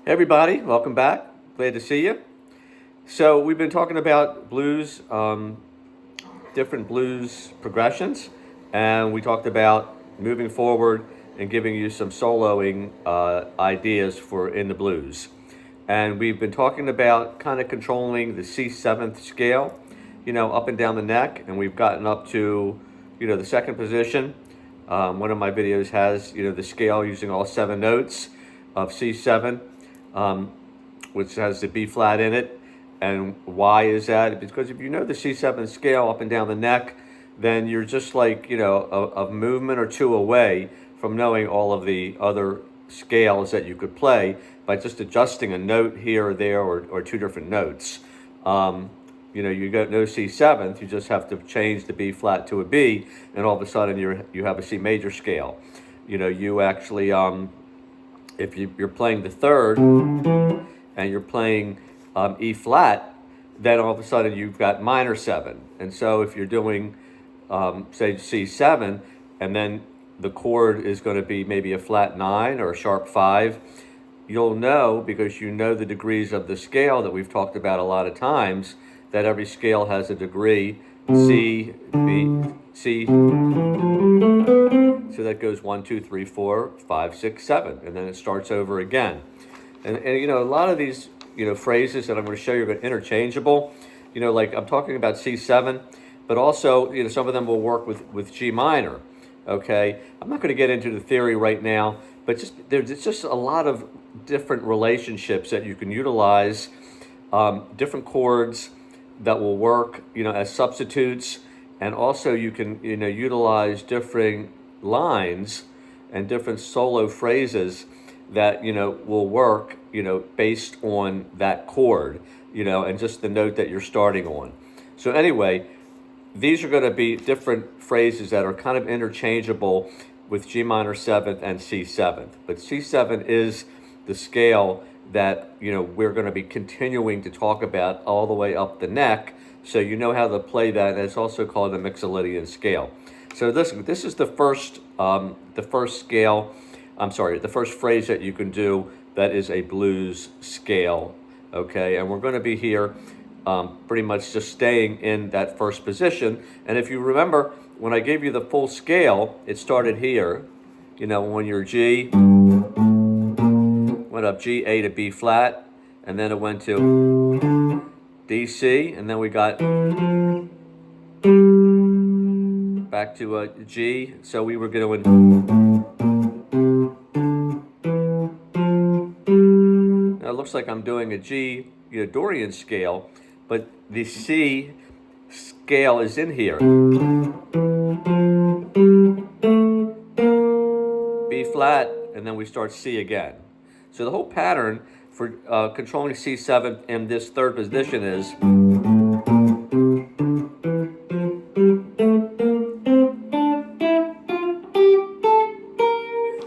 Hey everybody, welcome back. Glad to see you. So we've been talking about blues, different blues progressions, and we talked about moving forward and giving you some soloing ideas for in the blues. And we've been talking about kind of controlling the C7th scale, up and down the neck, and we've gotten up to, the second position. One of my videos has, the scale using all 7 notes of C7, which has the B flat in it. And why is that? Because if you know the C7 scale up and down the neck, then you're just like, a movement or two away from knowing all of the other scales that you could play by just adjusting a note here or there or 2 different notes. You got no C7th, you just have to change the B flat to a B, and all of a sudden you have a C major scale. You actually, if you're playing the third and you're playing E flat, then all of a sudden you've got minor 7. And so if you're doing, say, C7, and then the chord is going to be maybe a flat 9 or a sharp 5, you'll know, because you know the degrees of the scale that we've talked about a lot of times, that every scale has a degree, C, B, C. So that goes 1, 2, 3, 4, 5, 6, 7, and then it starts over again. And a lot of these phrases that I'm going to show you are interchangeable. Like I'm talking about C7, but also some of them will work with G minor. Okay, I'm not going to get into the theory right now, but there's just a lot of different relationships that you can utilize, different chords that will work as substitutes, and also you can utilize different lines and different solo phrases that will work based on that chord and just the note that you're starting on. So anyway, these are going to be different phrases that are kind of interchangeable with G minor 7th and C7th, but C7 is the scale that we're going to be continuing to talk about all the way up the neck, so you know how to play that. And it's also called the Mixolydian scale. So this is the first scale. I'm sorry, the first phrase that you can do that is a blues scale. Okay, and we're going to be here pretty much just staying in that first position. And if you remember, when I gave you the full scale, it started here. When you're G, went up G, A to B flat, and then it went to D, C, and then we got back to G. So we were going. Now it looks like I'm doing a G, Dorian scale, but the C scale is in here. B flat, and then we start C again. So the whole pattern for controlling C7 in this third position is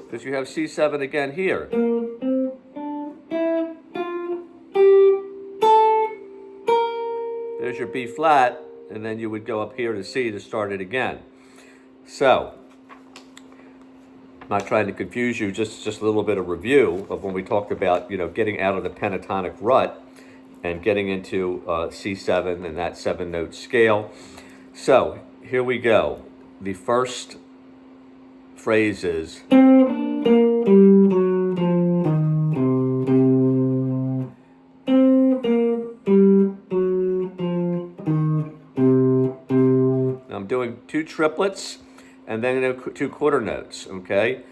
because you have C7 again here. There's your B flat, and then you would go up here to C to start it again. So, I'm not trying to confuse you, just a little bit of review of when we talked about, getting out of the pentatonic rut and getting into C7 and that 7-note scale. So, here we go. The first phrase is I'm doing 2 triplets and then 2 quarter notes, okay?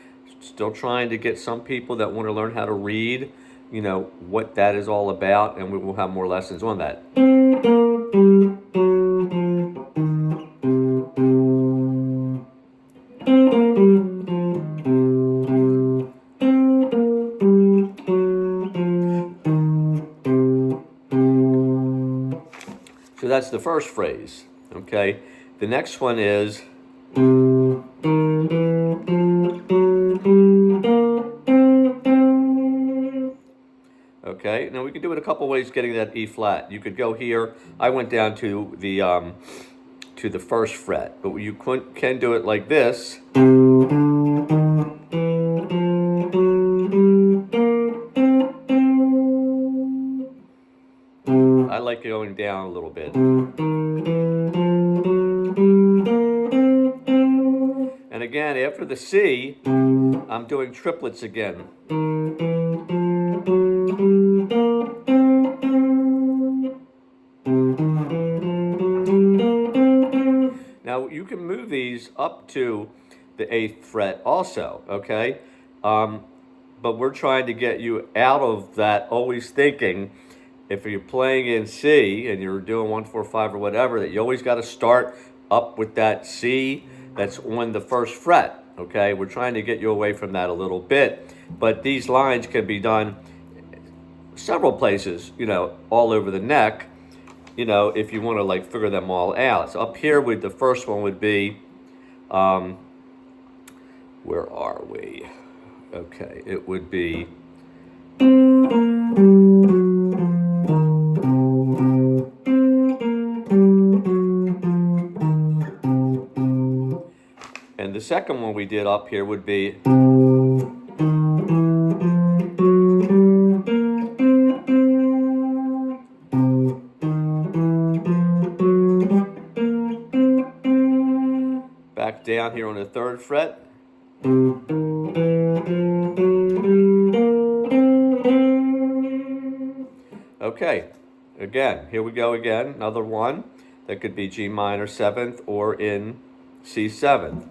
Still trying to get some people that want to learn how to read, what that is all about, and we will have more lessons on that. So that's the first phrase, okay? The next one is okay. Now we can do it a couple ways getting that E flat. You could go here. I went down to the first fret, but you can do it like this. like going down a little bit. And again, after the C, I'm doing triplets again. Now you can move these up to the 8th fret also, okay? But we're trying to get you out of that always thinking if you're playing in C and you're doing 1, 4, 5 or whatever, that you always got to start up with that C that's on the 1st fret, okay? We're trying to get you away from that a little bit, but these lines can be done several places, you know, all over the neck, you know, if you want to like figure them all out. So up here with the first one would be, where are we? Okay, it would be and the second one we did up here would be back down here on the 3rd fret. Okay, again, here we go again, another one that could be G minor 7th or in C 7th.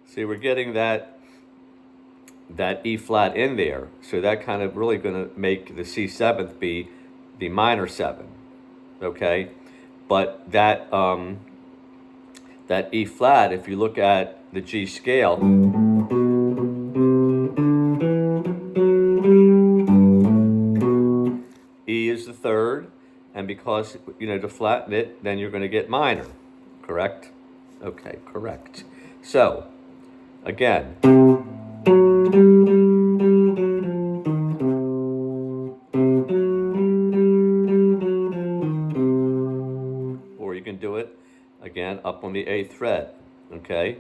See, we're getting that E flat in there, so that kind of really going to make the C 7th be the minor 7, okay? But that that E flat, if you look at the G scale, E is the 3rd, and because, you know, to flatten it, then you're going to get minor, correct? Okay, correct. So, again, or you can do it again up on the 8th fret, okay?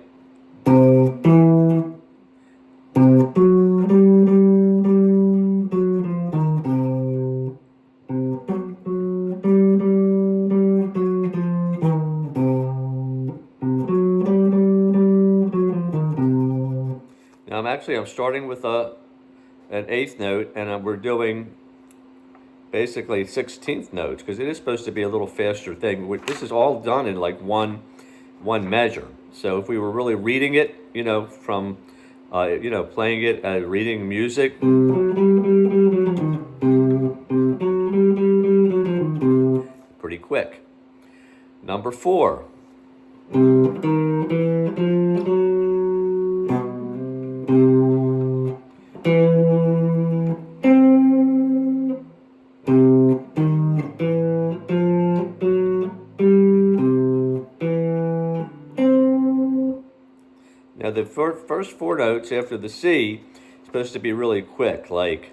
Now I'm starting with an 8th note, and we're doing basically 16th notes because it is supposed to be a little faster thing. This is all done in like one measure. So if we were really reading it, you know, from you know, playing it, reading music, pretty quick. Number 4. Now the first 4 notes after the C is supposed to be really quick, like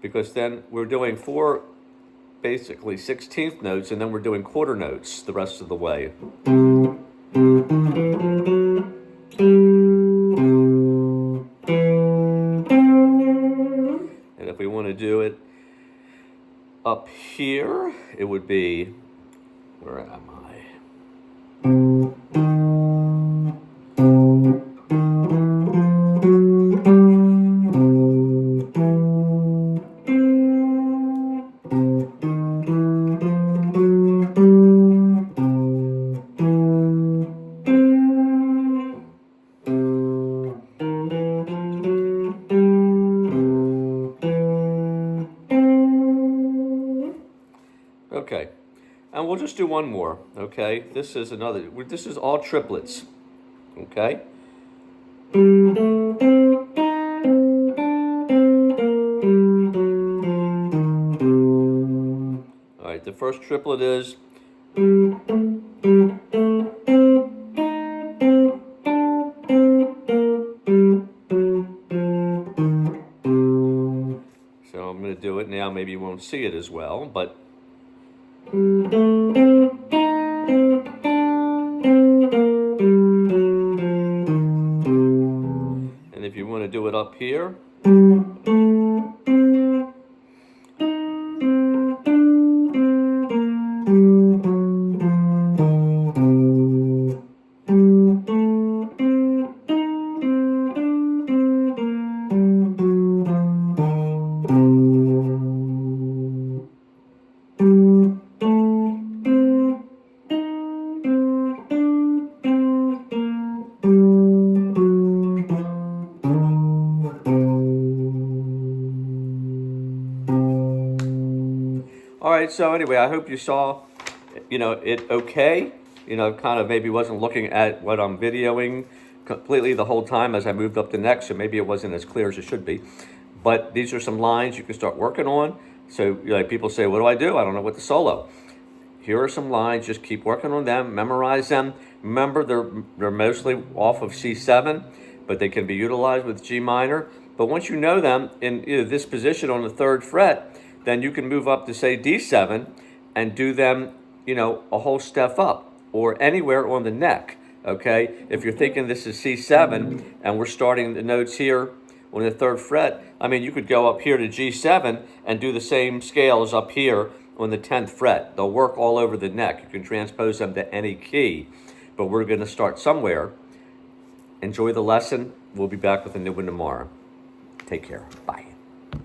because then we're doing 4 basically 16th notes, and then we're doing quarter notes the rest of the way. And if we want to do it up here, it would be, where am I? Okay, and we'll just do one more, okay? This is all triplets, okay? All right, the first triplet is so I'm going to do it now. Maybe you won't see it as well, but And if you want to do it up here, all right, so anyway, I hope you saw, it okay. Kind of maybe wasn't looking at what I'm videoing completely the whole time as I moved up the neck, so maybe it wasn't as clear as it should be. But these are some lines you can start working on. So people say, what do? I don't know what to solo. Here are some lines, just keep working on them, memorize them. Remember, they're mostly off of C7, but they can be utilized with G minor. But once you know them in this position on the 3rd fret, then you can move up to, say, D7 and do them, a whole step up or anywhere on the neck, okay? If you're thinking this is C7 and we're starting the notes here on the 3rd fret, you could go up here to G7 and do the same scales up here on the 10th fret. They'll work all over the neck. You can transpose them to any key, but we're going to start somewhere. Enjoy the lesson. We'll be back with a new one tomorrow. Take care. Bye.